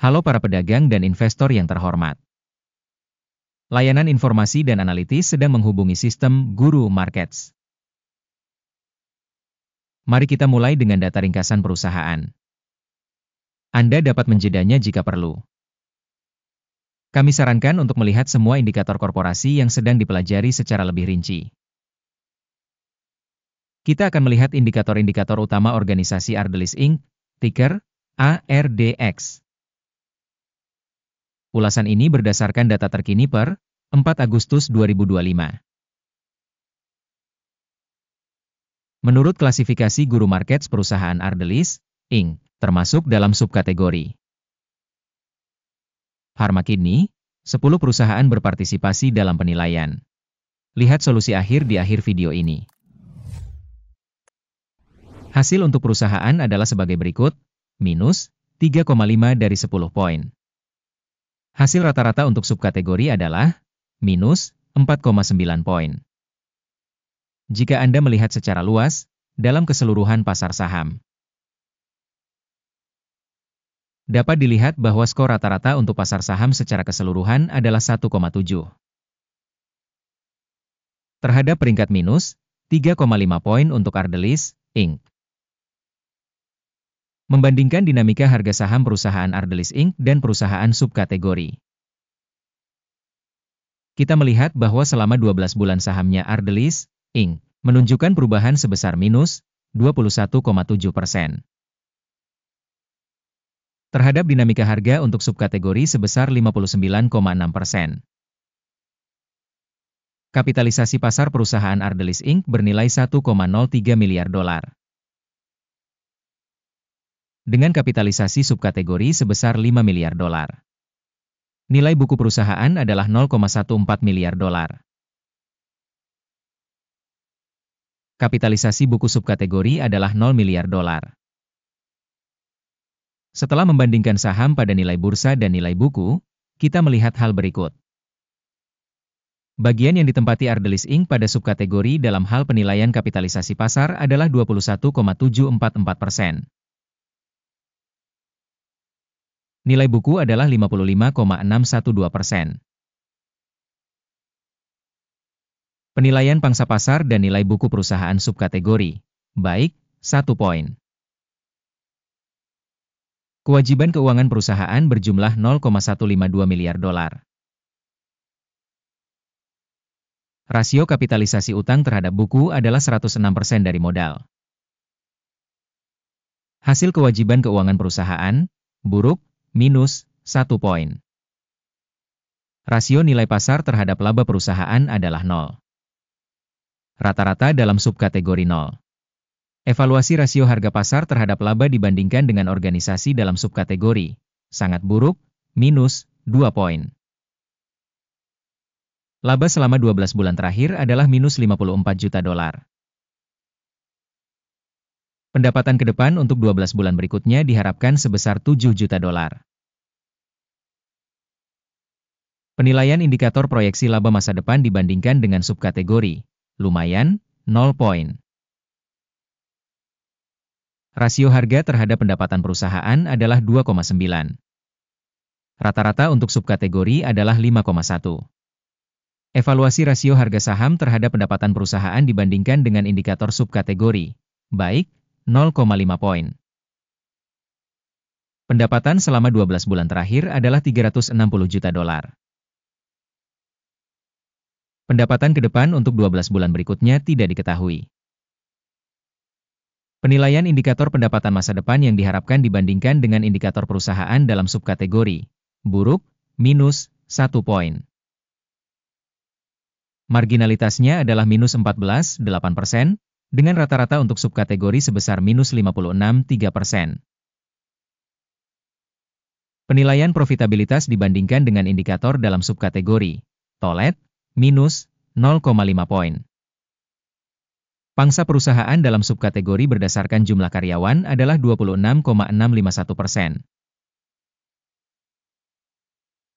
Halo para pedagang dan investor yang terhormat. Layanan informasi dan analitis sedang menghubungi sistem Guru Markets. Mari kita mulai dengan data ringkasan perusahaan. Anda dapat menjedanya jika perlu. Kami sarankan untuk melihat semua indikator korporasi yang sedang dipelajari secara lebih rinci. Kita akan melihat indikator-indikator utama organisasi Ardelyst Inc., ticker ARDX. Ulasan ini berdasarkan data terkini per 4 Agustus 2025. Menurut klasifikasi Guru Markets perusahaan Ardelyst Inc., termasuk dalam subkategori Pharma Kidney, 10 perusahaan berpartisipasi dalam penilaian. Lihat solusi akhir di akhir video ini. Hasil untuk perusahaan adalah sebagai berikut, minus 3,5 dari 10 poin. Hasil rata-rata untuk subkategori adalah minus 4,9 poin. Jika Anda melihat secara luas, dalam keseluruhan pasar saham, dapat dilihat bahwa skor rata-rata untuk pasar saham secara keseluruhan adalah 1,7. Terhadap peringkat minus 3,5 poin untuk Ardelyst Inc. Membandingkan dinamika harga saham perusahaan Ardelyst Inc. dan perusahaan subkategori. Kita melihat bahwa selama 12 bulan sahamnya Ardelyst Inc. menunjukkan perubahan sebesar minus 21,7%. Terhadap dinamika harga untuk subkategori sebesar 59,6%. Kapitalisasi pasar perusahaan Ardelyst Inc. bernilai 1,03 miliar dolar. Dengan kapitalisasi subkategori sebesar 5 miliar dolar. Nilai buku perusahaan adalah 0,14 miliar dolar. Kapitalisasi buku subkategori adalah 0 miliar dolar. Setelah membandingkan saham pada nilai bursa dan nilai buku, kita melihat hal berikut. Bagian yang ditempati Ardelyst Inc. pada subkategori dalam hal penilaian kapitalisasi pasar adalah 21,744%. Nilai buku adalah 55,612%. Penilaian pangsa pasar dan nilai buku perusahaan subkategori, baik, 1 poin. Kewajiban keuangan perusahaan berjumlah 0,152 miliar dolar. Rasio kapitalisasi utang terhadap buku adalah 106% dari modal. Hasil kewajiban keuangan perusahaan, buruk, minus 1 poin. Rasio nilai pasar terhadap laba perusahaan adalah 0. Rata-rata dalam subkategori 0. Evaluasi rasio harga pasar terhadap laba dibandingkan dengan organisasi dalam subkategori, sangat buruk, minus 2 poin. Laba selama 12 bulan terakhir adalah minus 54 juta dolar. Pendapatan ke depan untuk 12 bulan berikutnya diharapkan sebesar 7 juta dolar. Penilaian indikator proyeksi laba masa depan dibandingkan dengan subkategori, lumayan, 0 poin. Rasio harga terhadap pendapatan perusahaan adalah 2,9. Rata-rata untuk subkategori adalah 5,1. Evaluasi rasio harga saham terhadap pendapatan perusahaan dibandingkan dengan indikator subkategori, baik, 0,5 poin. Pendapatan selama 12 bulan terakhir adalah 360 juta dolar. Pendapatan ke depan untuk 12 bulan berikutnya tidak diketahui. Penilaian indikator pendapatan masa depan yang diharapkan dibandingkan dengan indikator perusahaan dalam subkategori, buruk, minus 1 poin. Marginalitasnya adalah minus 14,8%, dengan rata-rata untuk subkategori sebesar minus 56,3%. Penilaian profitabilitas dibandingkan dengan indikator dalam subkategori, TOLET, minus 0,5 poin. Pangsa perusahaan dalam subkategori berdasarkan jumlah karyawan adalah 26,651%.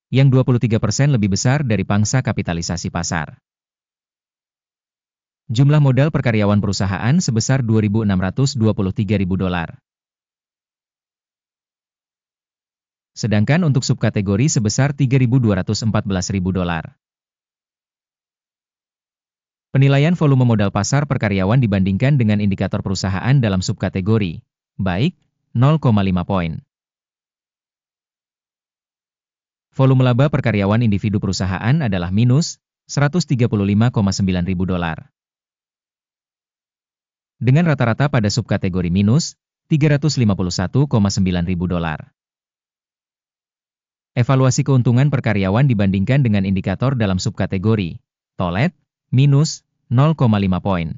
Yang 23% lebih besar dari pangsa kapitalisasi pasar. Jumlah modal per karyawan perusahaan sebesar 2.623.000 dolar. Sedangkan untuk subkategori sebesar $3.214.000. Penilaian volume modal pasar per karyawan dibandingkan dengan indikator perusahaan dalam subkategori, baik, 0,5 poin. Volume laba per karyawan individu perusahaan adalah minus $135,9 ribu. Dengan rata-rata pada subkategori minus $351,9 ribu. Evaluasi keuntungan per karyawan dibandingkan dengan indikator dalam subkategori, tolet, minus 0,5 poin.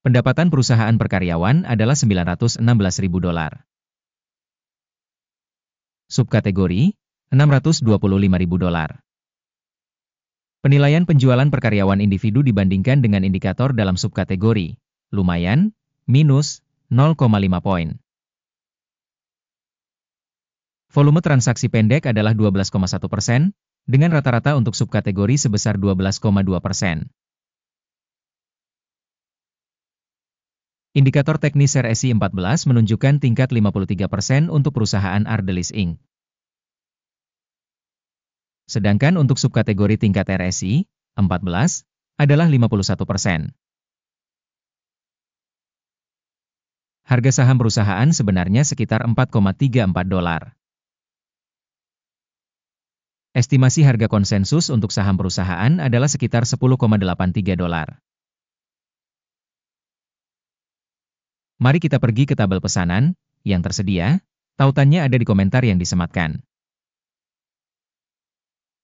Pendapatan perusahaan per karyawan adalah $916 ribu. Subkategori, $625 ribu. Penilaian penjualan per karyawan individu dibandingkan dengan indikator dalam subkategori, lumayan, minus 0,5 poin. Volume transaksi pendek adalah 12,1%, dengan rata-rata untuk subkategori sebesar 12,2%. Indikator teknis RSI 14 menunjukkan tingkat 53% untuk perusahaan Ardelyst Inc. Sedangkan untuk subkategori tingkat RSI 14 adalah 51%. Harga saham perusahaan sebenarnya sekitar $4,34. Estimasi harga konsensus untuk saham perusahaan adalah sekitar $10,83. Mari kita pergi ke tabel pesanan yang tersedia, tautannya ada di komentar yang disematkan.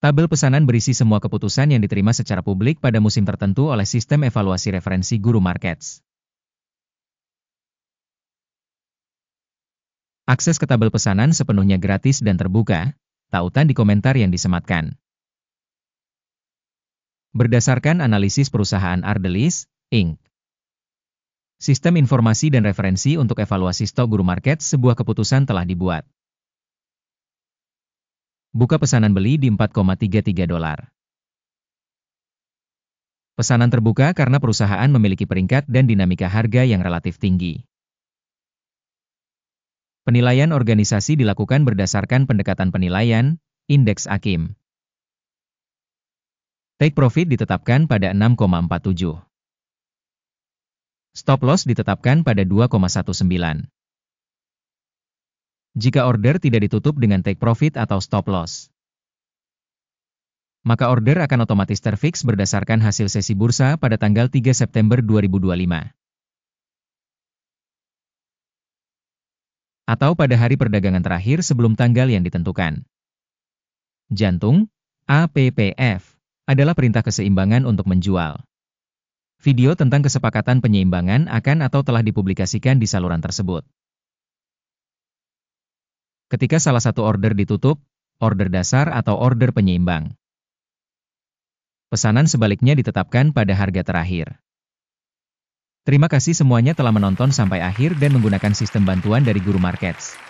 Tabel pesanan berisi semua keputusan yang diterima secara publik pada musim tertentu oleh sistem evaluasi referensi Guru Markets. Akses ke tabel pesanan sepenuhnya gratis dan terbuka, tautan di komentar yang disematkan. Berdasarkan analisis perusahaan Ardelyst Inc. Sistem informasi dan referensi untuk evaluasi stok Guru Markets, sebuah keputusan telah dibuat. Buka pesanan beli di $4,33. Pesanan terbuka karena perusahaan memiliki peringkat dan dinamika harga yang relatif tinggi. Penilaian organisasi dilakukan berdasarkan pendekatan penilaian, indeks AKIM. Take profit ditetapkan pada 6,47. Stop loss ditetapkan pada 2,19. Jika order tidak ditutup dengan take profit atau stop loss, maka order akan otomatis terfix berdasarkan hasil sesi bursa pada tanggal 3 September 2025. Atau pada hari perdagangan terakhir sebelum tanggal yang ditentukan. Jantung, APPF, adalah perintah keseimbangan untuk menjual. Video tentang kesepakatan penyeimbangan akan atau telah dipublikasikan di saluran tersebut. Ketika salah satu order ditutup, order dasar atau order penyeimbang. Pesanan sebaliknya ditetapkan pada harga terakhir. Terima kasih semuanya telah menonton sampai akhir dan menggunakan sistem bantuan dari Guru Markets.